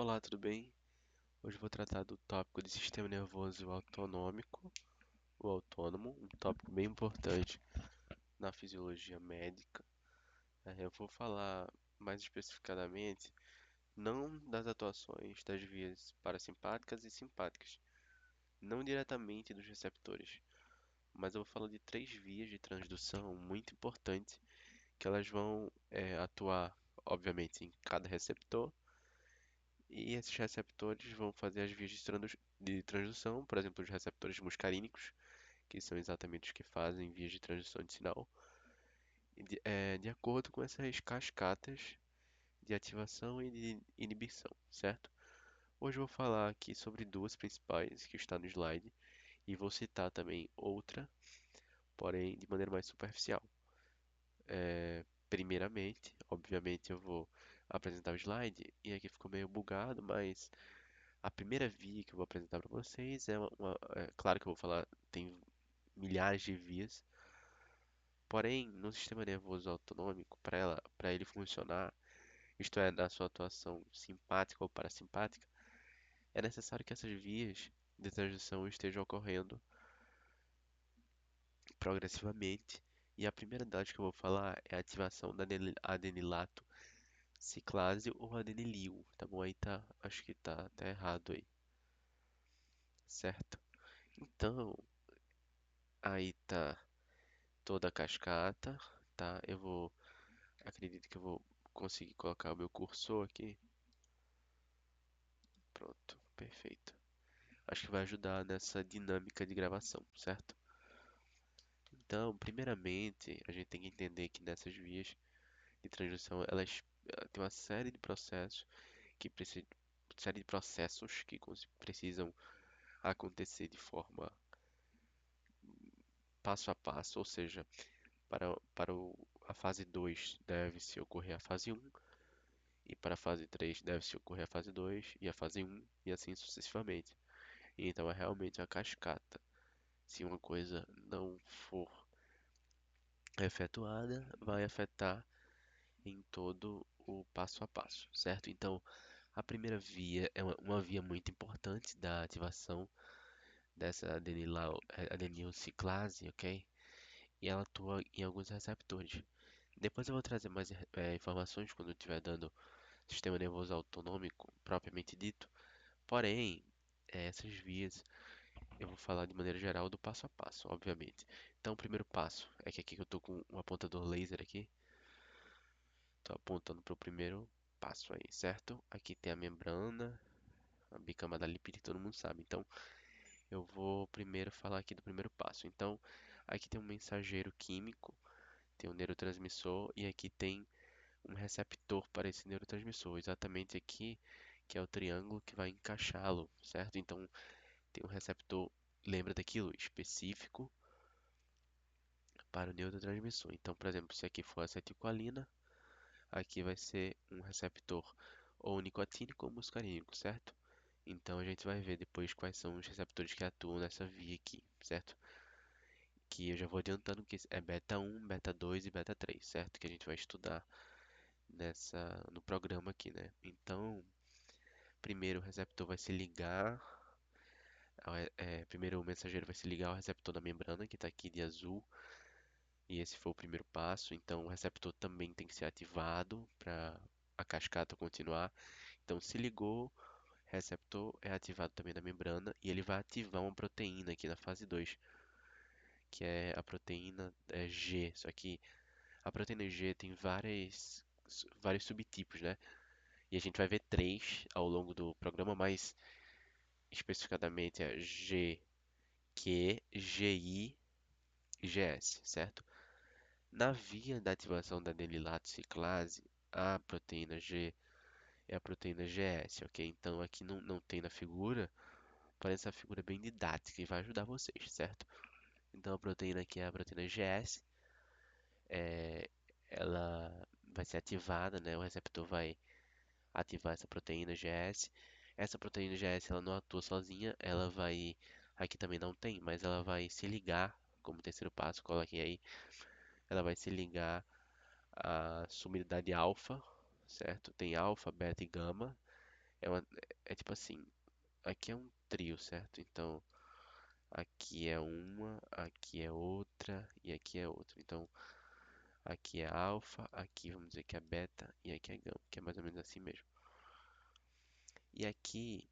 Olá, tudo bem? Hoje eu vou tratar do tópico de sistema nervoso autonômico, ou autônomo, um tópico bem importante na fisiologia médica. Eu vou falar mais especificadamente não das atuações das vias parasimpáticas e simpáticas, não diretamente dos receptores, mas eu vou falar de três vias de transdução muito importantes que elas vão atuar, obviamente, em cada receptor. E esses receptores vão fazer as vias de transdução, por exemplo, os receptores muscarínicos, que são exatamente os que fazem vias de transdução de sinal, de acordo com essas cascatas de ativação e de inibição, certo? Hoje eu vou falar aqui sobre duas principais que está no slide e vou citar também outra, porém de maneira mais superficial. Primeiramente, obviamente eu vou apresentar o slide e aqui ficou meio bugado, mas a primeira via que eu vou apresentar para vocês claro que eu vou falar, tem milhares de vias, porém, no sistema nervoso autonômico, para ele funcionar, isto é, na sua atuação simpática ou parasimpática, é necessário que essas vias de transição estejam ocorrendo progressivamente. E a primeira delas que eu vou falar é a ativação da adenilato ciclase ou adenilil, tá bom? Aí tá, acho que tá errado aí, certo? Então, aí tá toda a cascata, tá? Acredito que eu vou conseguir colocar o meu cursor aqui. Pronto, perfeito. Acho que vai ajudar nessa dinâmica de gravação, certo? Então, primeiramente, a gente tem que entender que nessas vias de transdução, elas têm uma série de processos que precisam, série de processos que precisam acontecer de forma passo a passo, ou seja, a fase 2 deve-se ocorrer a fase um. E para a fase 3 deve-se ocorrer a fase 2 e a fase um e assim sucessivamente. Então é realmente a cascata. Se uma coisa não for efetuada, vai afetar em todo o passo a passo, certo? Então, a primeira via é uma via muito importante da ativação dessa adenilciclase, ok? E ela atua em alguns receptores. Depois eu vou trazer mais informações quando eu estiver dando sistema nervoso autonômico propriamente dito. Porém, essas vias eu vou falar de maneira geral do passo a passo, obviamente. Então, o primeiro passo é que aqui eu estou com um apontador laser aqui. Estou apontando para o primeiro passo aí, certo? Aqui tem a membrana, a bicamada lipídica, todo mundo sabe. Então, eu vou primeiro falar aqui do primeiro passo. Então, aqui tem um mensageiro químico, tem um neurotransmissor e aqui tem um receptor para esse neurotransmissor. Exatamente aqui, que é o triângulo que vai encaixá-lo, certo? Então, tem um receptor, lembra daquilo, específico para o neurotransmissor. Então, por exemplo, se aqui for acetilcolina, aqui vai ser um receptor ou nicotínico ou muscarínico, certo? Então a gente vai ver depois quais são os receptores que atuam nessa via aqui, certo? Que eu já vou adiantando que é beta 1, beta 2 e beta 3, certo? Que a gente vai estudar no programa aqui, né? Então, primeiro o receptor vai se ligar, primeiro o mensageiro vai se ligar ao receptor da membrana, que está aqui de azul, e esse foi o primeiro passo. Então, o receptor também tem que ser ativado para a cascata continuar. Então, se ligou, receptor é ativado também na membrana e ele vai ativar uma proteína aqui na fase 2, que é a proteína G. Só que a proteína G tem vários subtipos, né? E a gente vai ver três ao longo do programa, mas especificadamente é G, Q, GI e GS, certo? Na via da ativação da adenilato ciclase, a proteína G é a proteína GS, ok? Então aqui não tem na figura, porém essa figura é bem didática e vai ajudar vocês, certo? Então a proteína aqui é a proteína GS, é, ela vai ser ativada, né? O receptor vai ativar essa proteína GS. Essa proteína GS ela não atua sozinha, aqui também não tem, mas ela vai se ligar, como terceiro passo, coloquem aí, ela vai se ligar à sumidade alfa, certo? Tem alfa, beta e gama. É uma, é tipo assim, aqui é um trio, certo? Então, aqui é uma, aqui é outra e aqui é outra. Então, aqui é alfa, aqui vamos dizer que é beta e aqui é gama, que é mais ou menos assim mesmo. E aqui,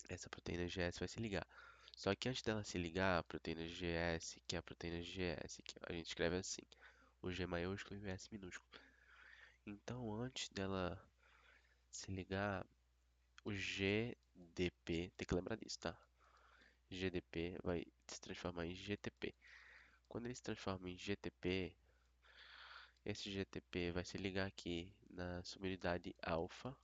essa proteína GS vai se ligar. Só que antes dela se ligar, a proteína GS, que é a proteína GS, que a gente escreve assim, o G maiúsculo e o S minúsculo. Então, antes dela se ligar, o GDP, tem que lembrar disso, tá? GDP vai se transformar em GTP. Quando ele se transforma em GTP, esse GTP vai se ligar aqui na subunidade alfa,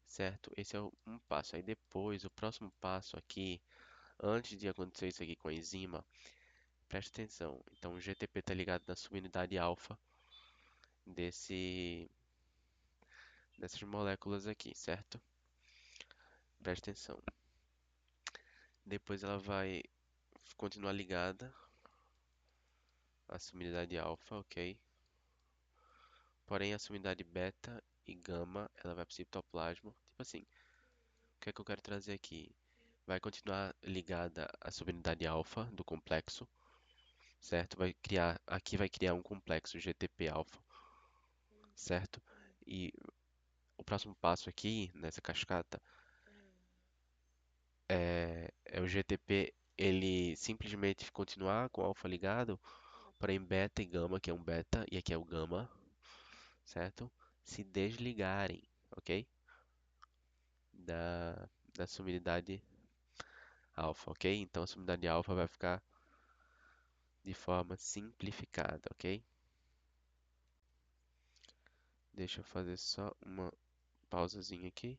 certo? Esse é um passo. Aí depois, o próximo passo aqui, antes de acontecer isso aqui com a enzima, preste atenção. Então, o GTP está ligado na subunidade alfa desse, dessas moléculas aqui, certo? Preste atenção. Depois ela vai continuar ligada à subunidade alfa, ok? Porém, a subunidade beta e gama, ela vai para o citoplasma. Tipo assim, o que é que eu quero trazer aqui? Vai continuar ligada à subunidade alfa do complexo, certo? Aqui vai criar um complexo GTP alfa, certo? E o próximo passo aqui nessa cascata é o GTP ele simplesmente continuar com alfa ligado, porém beta e gama, que é um beta e aqui é o gama, certo? Se desligarem, ok? Da, da subunidade alfa, ok? Então a subunidade alfa vai ficar de forma simplificada, ok? Deixa eu fazer só uma pausazinha aqui,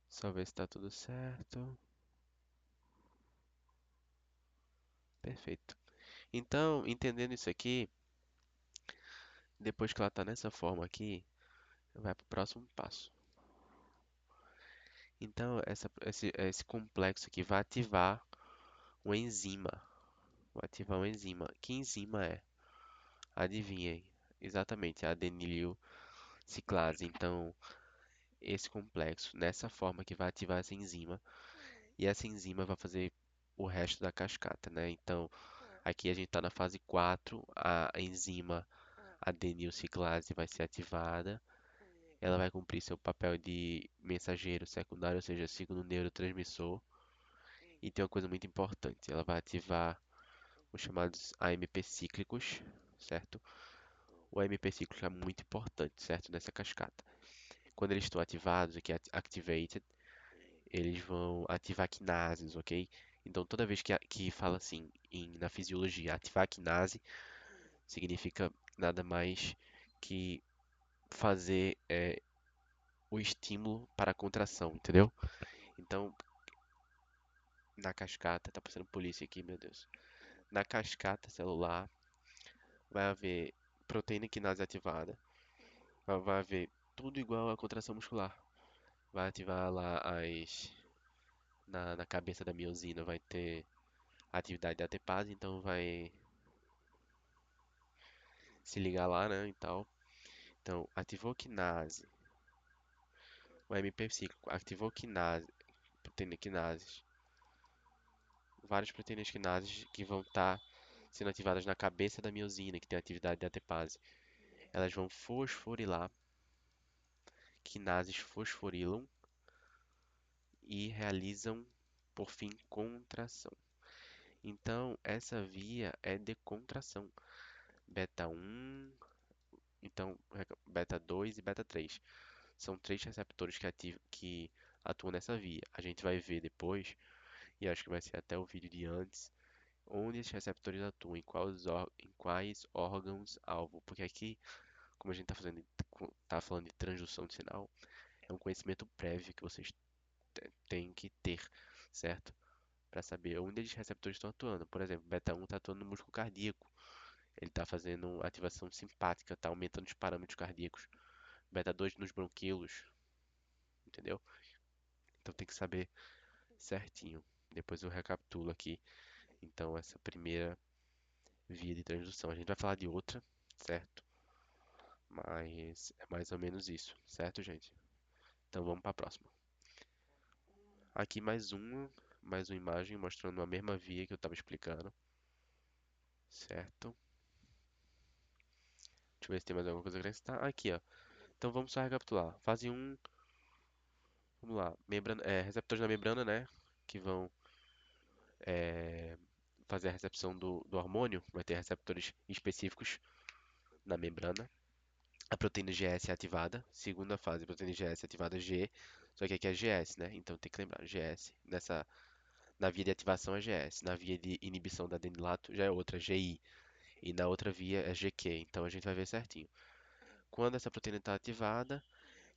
só ver se está tudo certo. Perfeito. Então, entendendo isso aqui, depois que ela está nessa forma aqui, vai para o próximo passo. Então, esse complexo aqui vai ativar uma enzima. Vai ativar uma enzima. Que enzima é? Adivinhem. Exatamente, a adenilil ciclase. Então, esse complexo, nessa forma que vai ativar essa enzima, e essa enzima vai fazer o resto da cascata, né? Então, aqui a gente está na fase 4, a enzima adenilciclase vai ser ativada, ela vai cumprir seu papel de mensageiro secundário, ou seja, segundo neurotransmissor, e tem uma coisa muito importante, ela vai ativar os chamados AMP cíclicos, certo? O AMP cíclico é muito importante, certo? Nessa cascata. Quando eles estão ativados, aqui activated, eles vão ativar quinases, ok? Então toda vez que fala assim na fisiologia, ativar quinase, significa nada mais que fazer o estímulo para a contração, entendeu? Então, na cascata, tá passando polícia aqui, meu Deus. Na cascata celular, vai haver proteína quinase ativada, vai haver tudo igual à contração muscular. Vai ativar lá na cabeça da miosina, vai ter atividade da ATPase, então vai se ligar lá, né, e tal. Então, ativou quinase, o MP cíclico ativou quinase, proteína quinases, várias proteínas quinases que vão estar sendo ativadas na cabeça da miosina, que tem atividade de ATPase. Elas vão fosforilar, quinases fosforilam e realizam, por fim, contração. Então, essa via é de contração. Beta 1, então, beta 2 e beta 3. São três receptores que atuam nessa via. A gente vai ver depois, e acho que vai ser até o vídeo de antes, onde esses receptores atuam, em quais órgãos-alvo. Porque aqui, como a gente tá falando de transdução de sinal, é um conhecimento prévio que vocês têm que ter, certo? Para saber onde esses receptores estão atuando. Por exemplo, beta 1 está atuando no músculo cardíaco. Ele está fazendo ativação simpática, está aumentando os parâmetros cardíacos. Beta 2 nos bronquíolos, entendeu? Então tem que saber certinho. Depois eu recapitulo aqui, então, essa primeira via de transdução. A gente vai falar de outra, certo? Mas é mais ou menos isso, certo, gente? Então vamos para a próxima. Aqui mais uma imagem mostrando a mesma via que eu estava explicando, certo? Deixa eu ver se tem mais alguma coisa a acrescentar. Aqui, ó. Então vamos só recapitular. Fase um, vamos lá. Membrana, receptores na membrana, né? Que vão é, fazer a recepção do hormônio. Vai ter receptores específicos na membrana. A proteína GS é ativada. Segunda fase, proteína GS ativada G. Só que aqui é GS, né? Então tem que lembrar, GS. Na via de ativação é GS. Na via de inibição da adenilato já é outra, GI. E na outra via é GQ. Então a gente vai ver certinho. Quando essa proteína está ativada,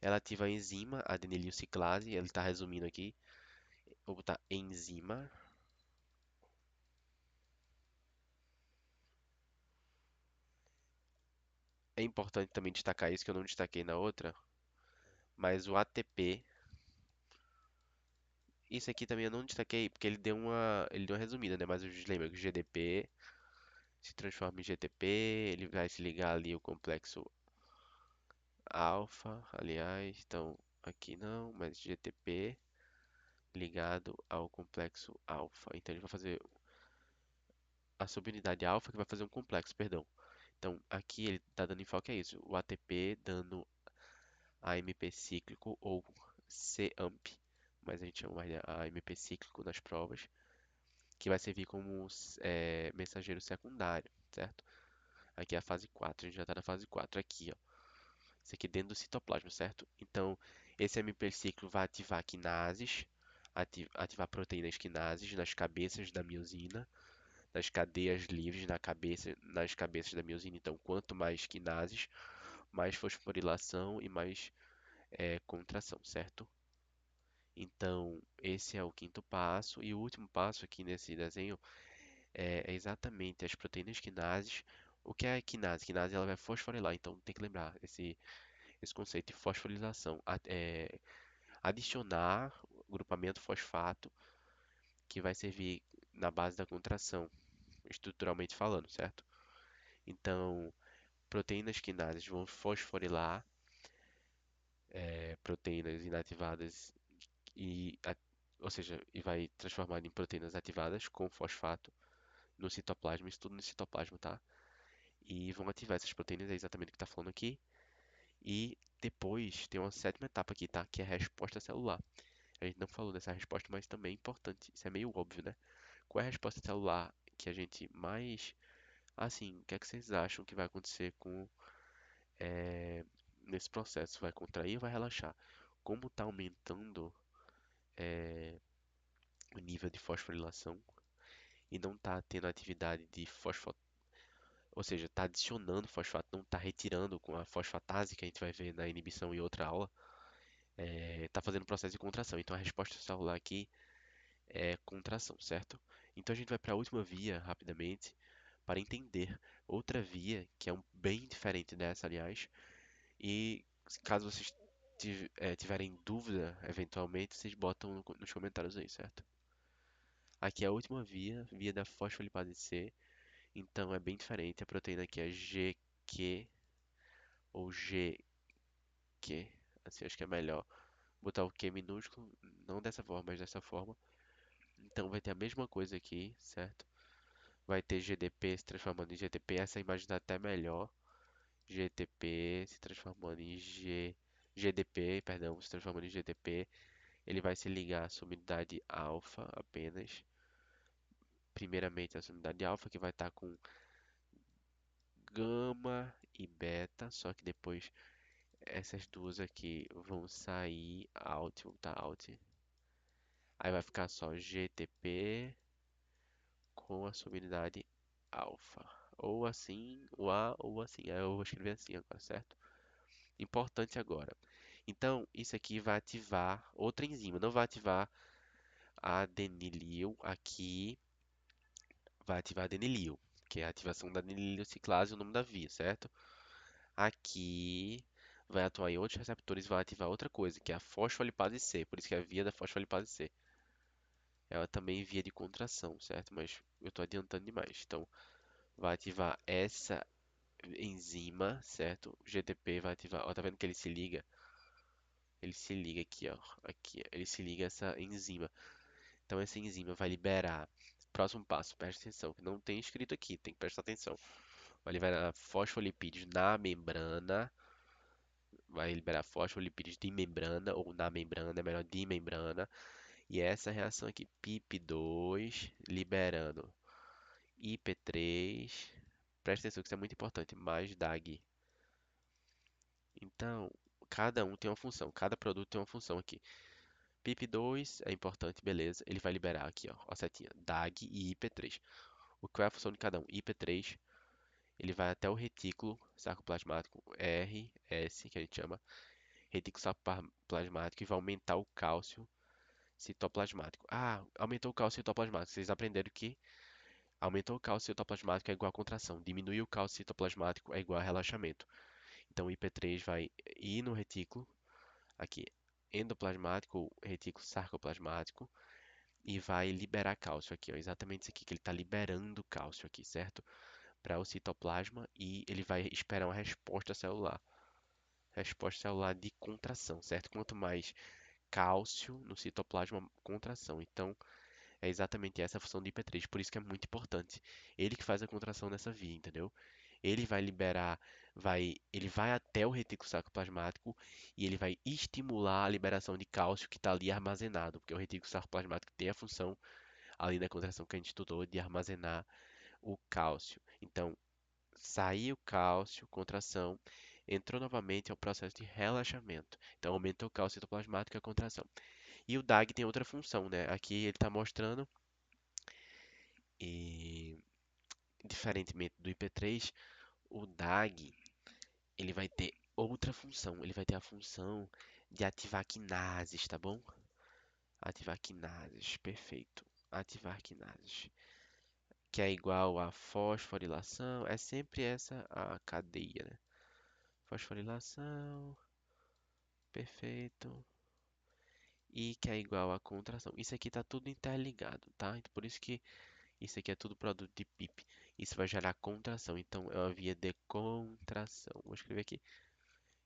ela ativa a enzima adenililciclase. Ele está resumindo aqui. Vou botar enzima. É importante também destacar isso que eu não destaquei na outra. Mas o ATP, isso aqui também eu não destaquei porque ele deu uma resumida, né? Mas eu lembro que o GDP se transforma em GTP, ele vai se ligar ali o complexo alfa, aliás, então aqui não, mas GTP ligado ao complexo alfa. Então ele vai fazer a subunidade alfa que vai fazer um complexo, perdão. Então aqui ele está dando enfoque a isso, o ATP dando AMP cíclico ou CAMP, mas a gente chama mais de AMP cíclico nas provas, que vai servir como mensageiro secundário, certo? Aqui é a fase 4, a gente já está na fase 4 aqui, ó. Isso aqui dentro do citoplasma, certo? Então, esse MP ciclo vai ativar quinases, ativar proteínas quinases nas cabeças da miosina, nas cadeias livres nas cabeças da miosina. Então, quanto mais quinases, mais fosforilação e mais contração, certo? Então, esse é o quinto passo. E o último passo aqui nesse desenho é exatamente as proteínas quinases. O que é quinase? Quinase ela vai fosforilar, então tem que lembrar esse conceito de fosforilação. Adicionar o grupamento fosfato que vai servir na base da contração, estruturalmente falando, certo? Então, proteínas quinases vão fosforilar proteínas inativadas ou seja, e vai transformar em proteínas ativadas com fosfato no citoplasma, isso tudo no citoplasma, tá? E vão ativar essas proteínas, é exatamente o que está falando aqui. E depois tem uma sétima etapa aqui, tá? Que é a resposta celular. A gente não falou dessa resposta, mas também é importante. Isso é meio óbvio, né? Qual é a resposta celular que a gente mais. Assim, o que é que vocês acham que vai acontecer eh, nesse processo? Vai contrair ou vai relaxar? Como está aumentando eh, o nível de fosforilação e não está tendo atividade de fosfato, ou seja, está adicionando fosfato, não está retirando com a fosfatase que a gente vai ver na inibição em outra aula, está fazendo processo de contração. Então a resposta celular aqui é contração, certo? Então a gente vai para a última via rapidamente para entender outra via que é bem diferente dessa, aliás. E caso vocês tiverem dúvida, eventualmente, vocês botam nos comentários aí, certo? Aqui é a última via, via da fosfolipase C. Então é bem diferente. A proteína aqui é GQ ou GQ. Assim, acho que é melhor botar o Q minúsculo, não dessa forma, mas dessa forma. Então vai ter a mesma coisa aqui, certo? Vai ter GDP se transformando em GTP. Essa imagem está até melhor. GTP se transformando em GDP, perdão, se transformando em GTP. Ele vai se ligar à sumidade alfa apenas. Primeiramente a sumidade alfa que vai estar com gama e beta, só que depois essas duas aqui vão sair out, vão estar out. Aí vai ficar só GTP com a sumidade alfa. Ou assim, o A ou assim. Aí eu vou escrever assim agora, certo? Importante agora. Então, isso aqui vai ativar outra enzima. Não vai ativar a adenilil aqui. Vai ativar a adenilil, que é a ativação da adenililciclase, o nome da via, certo? Aqui vai atuar em outros receptores e vai ativar outra coisa, que é a fosfolipase C. Por isso que é a via da fosfolipase C. Ela também é via de contração, certo? Mas eu estou adiantando demais. Então, vai ativar essa enzima, certo? O GTP vai ativar, ó, tá vendo que ele se liga aqui, ó, aqui, ó, ele se liga a essa enzima. Então essa enzima vai liberar, próximo passo, presta atenção, que não tem escrito aqui, tem que prestar atenção. Vai liberar fosfolipídios na membrana, vai liberar fosfolipídios de membrana, ou na membrana, é melhor de membrana. E essa reação aqui, PIP2, liberando IP3, presta atenção que isso é muito importante, mais DAG. Então, cada um tem uma função, cada produto tem uma função aqui. PIP2 é importante, beleza. Ele vai liberar aqui, ó, a setinha, DAG e IP3. O que é a função de cada um? IP3, ele vai até o retículo sarcoplasmático RS, que a gente chama, retículo sarcoplasmático, e vai aumentar o cálcio citoplasmático. Ah, aumentou o cálcio citoplasmático. Vocês aprenderam que aumentou o cálcio citoplasmático é igual a contração, diminuiu o cálcio citoplasmático é igual a relaxamento. Então, o IP3 vai ir no retículo, aqui, endoplasmático, retículo sarcoplasmático, e vai liberar cálcio aqui, ó, exatamente isso aqui, que ele está liberando cálcio aqui, certo? Para o citoplasma e ele vai esperar uma resposta celular de contração, certo? Quanto mais cálcio no citoplasma, contração. Então, é exatamente essa a função do IP3, por isso que é muito importante. Ele que faz a contração nessa via, entendeu? Ele vai liberar, ele vai até o retículo sarcoplasmático e ele vai estimular a liberação de cálcio que está ali armazenado, porque o retículo sarcoplasmático tem a função, ali na contração que a gente estudou, de armazenar o cálcio. Então, saiu o cálcio, contração, entrou novamente ao processo de relaxamento. Então, aumentou o cálcio citoplasmático e a contração. E o DAG tem outra função, né? Aqui ele está mostrando, e diferentemente do IP3, o DAG ele vai ter outra função. Ele vai ter a função de ativar quinases, tá bom? Ativar quinases, perfeito. Ativar quinases, que é igual a fosforilação, é sempre essa a cadeia, né? Fosforilação, perfeito. E que é igual a contração. Isso aqui está tudo interligado, tá? Então, por isso que isso aqui é tudo produto de PIP. Isso vai gerar contração. Então, é uma via de contração. Vou escrever aqui.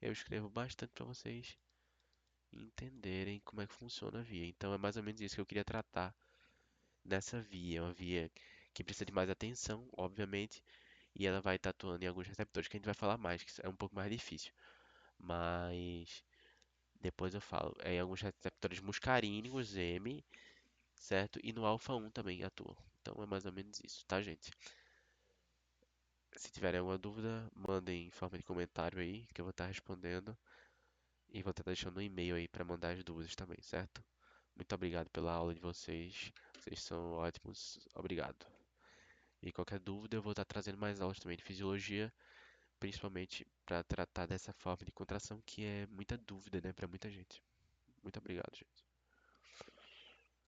Eu escrevo bastante para vocês entenderem como é que funciona a via. Então, é mais ou menos isso que eu queria tratar nessa via. É uma via que precisa de mais atenção, obviamente, e ela vai estar atuando em alguns receptores que a gente vai falar mais, que é um pouco mais difícil. Mas depois eu falo. É em alguns receptores muscarínicos, M, certo? E no alfa 1 também atua. Então é mais ou menos isso, tá, gente? Se tiverem alguma dúvida, mandem em forma de comentário aí, que eu vou estar respondendo. E vou estar deixando um e-mail aí para mandar as dúvidas também, certo? Muito obrigado pela aula de vocês. Vocês são ótimos. Obrigado. E qualquer dúvida, eu vou estar trazendo mais aulas também de fisiologia, principalmente para tratar dessa forma de contração que é muita dúvida, né, para muita gente. Muito obrigado, gente.